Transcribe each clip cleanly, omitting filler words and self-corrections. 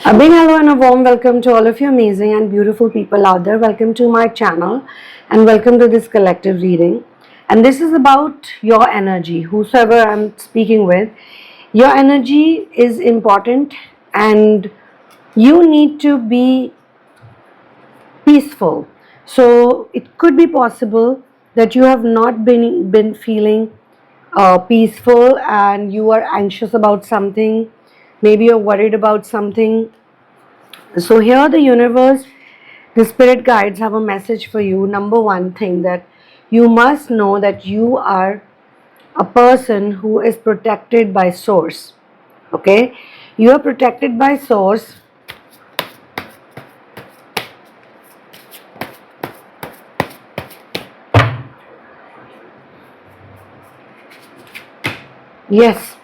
A big hello and a warm welcome to all of you amazing and beautiful people out there. Welcome to my channel and welcome to this collective reading. And this is about your energy, whosoever I'm speaking with. Your energy is important and you need to be peaceful. So it could be possible that you have not been feeling peaceful and you are anxious about something. Maybe you're worried about something. So here the universe, the spirit guides have a message for you. Number one thing, that you must know that you are a person who is protected by source. Okay, you are protected by source. Yes,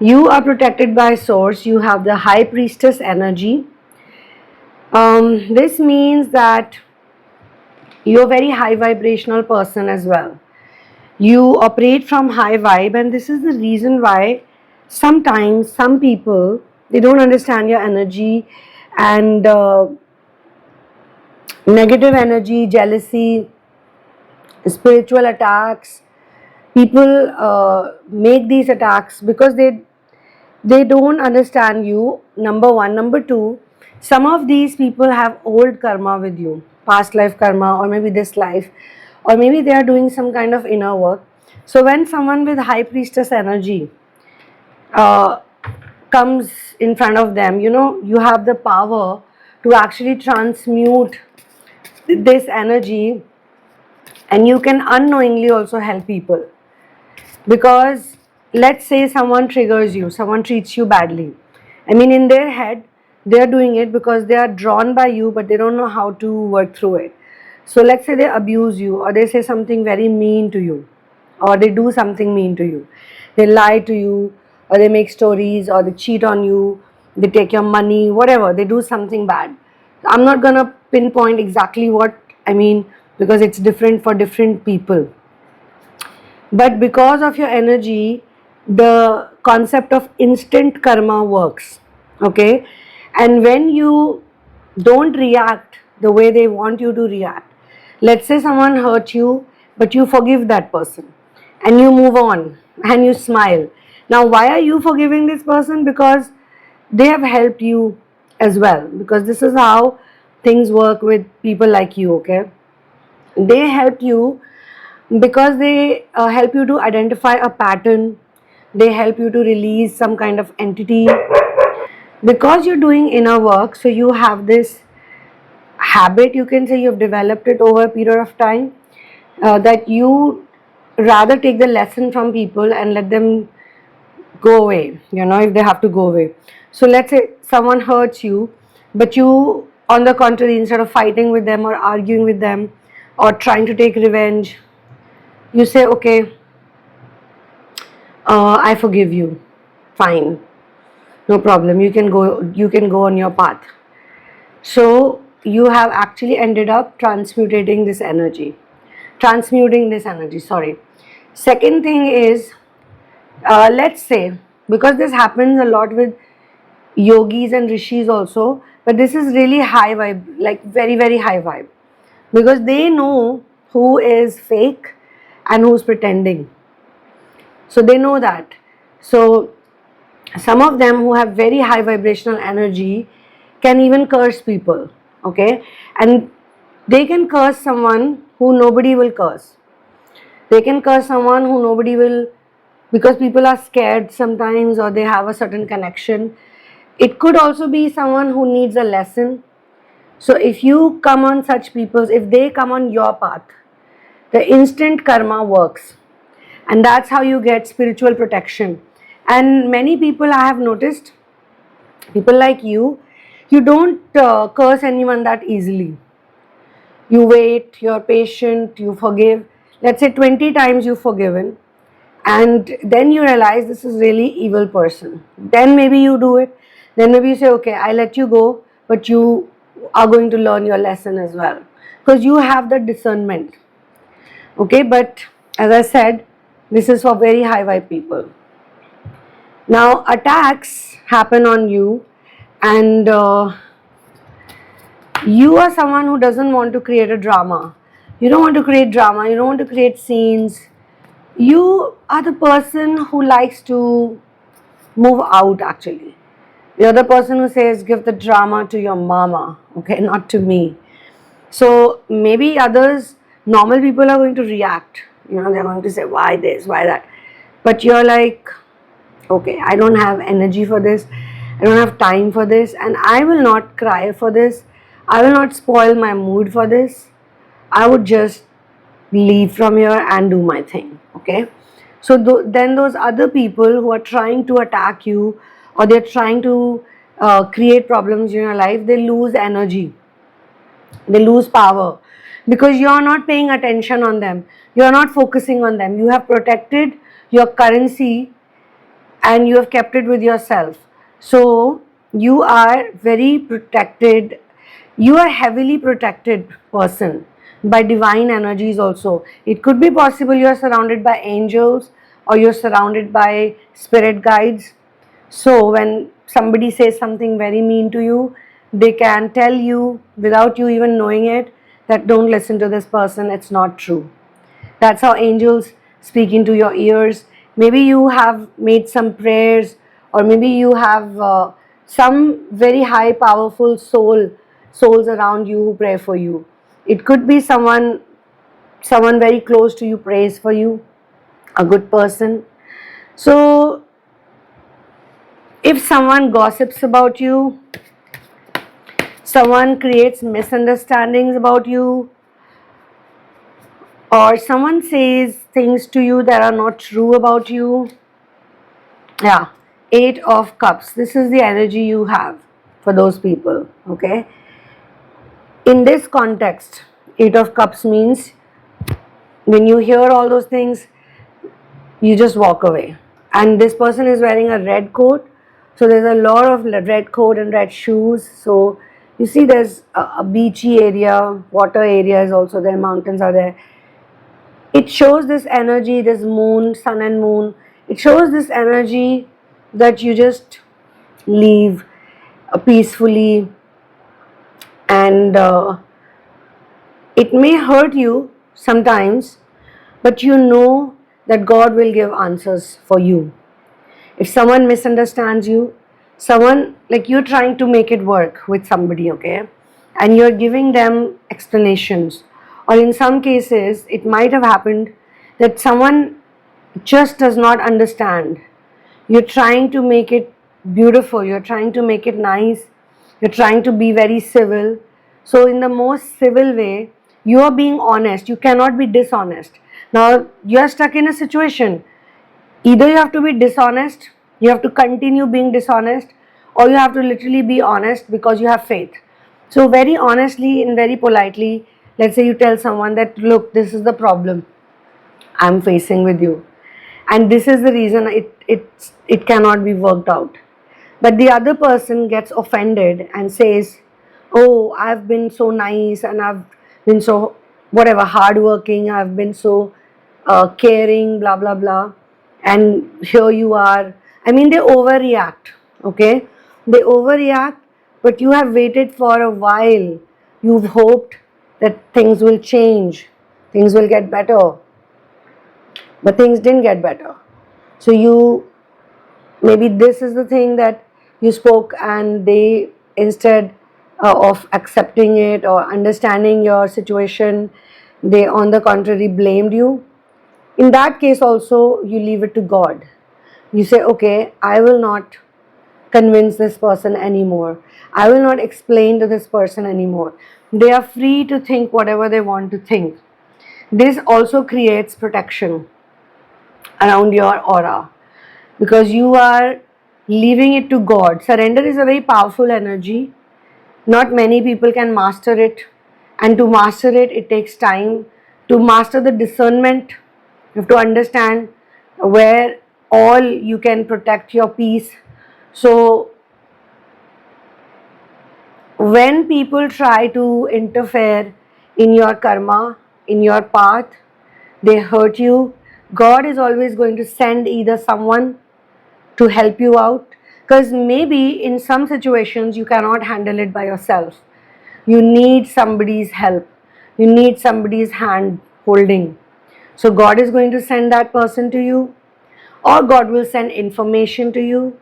you are protected by source. You have the high priestess energy. This means that you're a very high vibrational person as well. You operate from high vibe, and this is the reason why sometimes some people, they don't understand your energy, and negative energy, jealousy, spiritual attacks, people make these attacks because they don't understand you. Number one. Number two, some of these people have old karma with you, past life karma, or maybe this life, or maybe they are doing some kind of inner work. So when someone with high priestess energy uh, comes in front of them, you have the power to actually transmute this energy, and you can unknowingly also help people. Because let's say someone triggers you, someone treats you badly. I mean, in their head, they're doing it because they are drawn by you, but they don't know how to work through it. So let's say they abuse you, or they say something very mean to you, or they do something mean to you. They lie to you, or they make stories, or they cheat on you, they take your money, whatever, they do something bad. I'm not gonna pinpoint exactly what I mean, because it's different for different people. But because of your energy, the concept of instant karma works. Okay, and when you don't react the way they want you to react, let's say someone hurt you, but you forgive that person and you move on and you smile. Now, why are you forgiving this person? Because they have helped you as well, because this is how things work with people like you. Okay, they helped you because they help you to identify a pattern, they help you to release some kind of entity. Because you're doing inner work, so you have this habit, you can say you've developed it over a period of time, that you rather take the lesson from people and let them go away, if they have to go away. So let's say someone hurts you, but you, on the contrary, instead of fighting with them or arguing with them or trying to take revenge, you say, okay, I forgive you, fine, no problem, you can go on your path. So you have actually ended up transmuting this energy, sorry. Second thing is, let's say, because this happens a lot with yogis and rishis also, but this is really high vibe, like very very high vibe, because they know who is fake and who's pretending. So they know that. So some of them who have very high vibrational energy can even curse people. Okay, and they can curse someone who nobody will curse. They can curse someone who nobody will, because people are scared sometimes, or they have a certain connection. It could also be someone who needs a lesson. So if you come on such people, if they come on your path, the instant karma works, and that's how you get spiritual protection. And many people, I have noticed, people like you don't curse anyone that easily. You wait, you're patient, you forgive. Let's say 20 times you've forgiven, and then you realize this is really evil person, then maybe you do it. Then maybe you say, okay, I let you go, but you are going to learn your lesson as well, because you have the discernment. Okay, but as I said, this is for very high vibe people. Now attacks happen on you, and you are someone who doesn't want to create a drama. You don't want to create drama, you don't want to create scenes. You are the person who likes to move out actually. You're the person who says, give the drama to your mama, okay, not to me. So maybe others, normal people are going to react. You know, they're going to say, why this, why that. But you're like, okay, I don't have energy for this. I don't have time for this. And I will not cry for this. I will not spoil my mood for this. I would just leave from here and do my thing, okay? So then those other people who are trying to attack you, or they're trying to create problems in your life, they lose energy, they lose power, because you're not paying attention on them, you're not focusing on them. You have protected your currency and you have kept it with yourself. So you are very protected, you are heavily protected person by divine energies also. It could be possible you are surrounded by angels, or you're surrounded by spirit guides. So when somebody says something very mean to you, they can tell you without you even knowing it that don't listen to this person, it's not true. That's how angels speak into your ears. Maybe you have made some prayers, or maybe you have some very high powerful souls around you who pray for you. It could be someone very close to you prays for you, a good person. So if someone gossips about you, someone creates misunderstandings about you, or someone says things to you that are not true about you, yeah, 8 of cups, this is the energy you have for those people, okay? In this context, 8 of cups means when you hear all those things, you just walk away. And this person is wearing a red coat, so there's a lot of red coat and red shoes. So you see there's a beachy area, water area is also there, mountains are there. It shows this energy, this moon, sun and moon, it shows this energy that you just leave peacefully, and it may hurt you sometimes, but you know that God will give answers for you. If someone misunderstands you, someone like you're trying to make it work with somebody, okay, and you're giving them explanations, or in some cases it might have happened that someone just does not understand. You're trying to make it beautiful, you're trying to make it nice, you're trying to be very civil. So in the most civil way, you are being honest, you cannot be dishonest. Now you're stuck in a situation, either you have to be dishonest, you have to continue being dishonest, or you have to literally be honest because you have faith. So very honestly and very politely, let's say you tell someone that, look, this is the problem I'm facing with you, and this is the reason it cannot be worked out. But the other person gets offended and says, oh, I've been so nice, and I've been so whatever hardworking, I've been so caring, blah blah blah, and here you are. I mean, they overreact, okay? They overreact, but you have waited for a while. You've hoped that things will change, things will get better, but things didn't get better. So you, maybe this is the thing that you spoke, and they, instead of accepting it or understanding your situation, they on the contrary blamed you. In that case also, you leave it to God. You say, okay, I will not convince this person anymore, I will not explain to this person anymore. They are free to think whatever they want to think. This also creates protection around your aura, because you are leaving it to God. Surrender is a very powerful energy. Not many people can master it, and to master it, it takes time. To master the discernment, you have to understand where all you can protect your peace. So when people try to interfere in your karma, in your path, they hurt you, God is always going to send either someone to help you out, Because maybe in some situations you cannot handle it by yourself. You need somebody's help, you need somebody's hand holding. So God is going to send that person to you, or God will send information to you,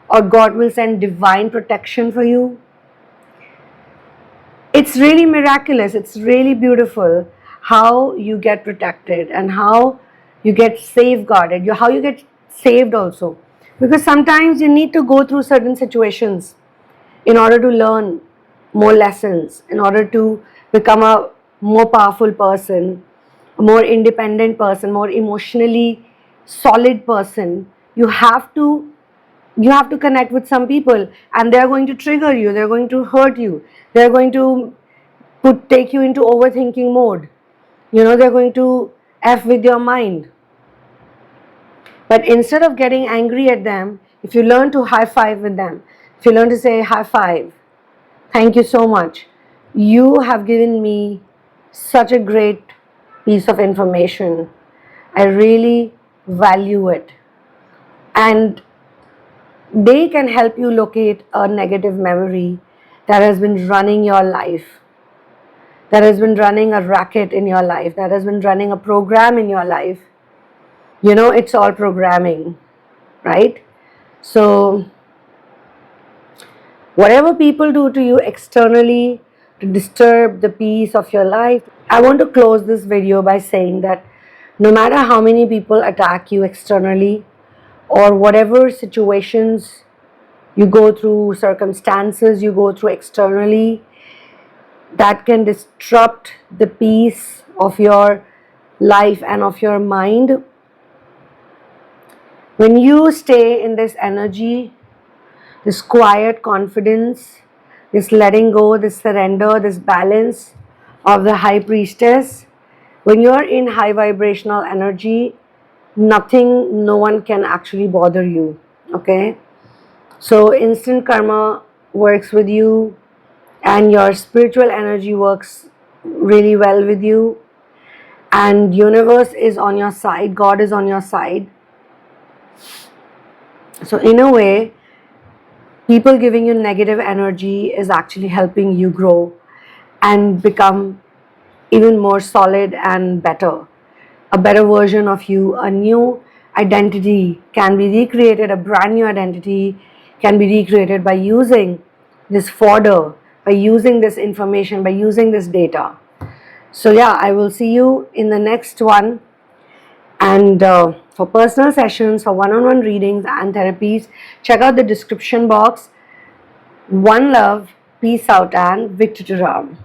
or God will send divine protection for you. It's really miraculous, it's really beautiful how you get protected and how you get safeguarded, how you get saved also. Because sometimes you need to go through certain situations in order to learn more lessons, in order to become a more powerful person, a more independent person, more emotionally solid person. You have to connect with some people, and they're going to trigger you, they're going to hurt you, they're going to take you into overthinking mode. They're going to F with your mind. But instead of getting angry at them, if you learn to high five with them, if you learn to say high five, thank you so much, you have given me such a great piece of information, I really value it. And they can help you locate a negative memory that has been running your life, that has been running a racket in your life, that has been running a program in your life. It's all programming, right? So whatever people do to you externally to disturb the peace of your life, I want to close this video by saying that no matter how many people attack you externally, or whatever situations you go through, circumstances you go through externally that can disrupt the peace of your life and of your mind, when you stay in this energy, this quiet confidence, this letting go, this surrender, this balance of the high priestess, when you're in high vibrational energy, nothing, no one can actually bother you. Okay? So instant karma works with you, and your spiritual energy works really well with you, and universe is on your side, God is on your side. So in a way, people giving you negative energy is actually helping you grow and become even more solid and better. A better version of you, a new identity can be recreated, a brand new identity can be recreated by using this fodder, by using this information, by using this data. So yeah, I will see you in the next one. And for personal sessions, for one-on-one readings and therapies, check out the description box. One love, peace out, and Victor to Ram.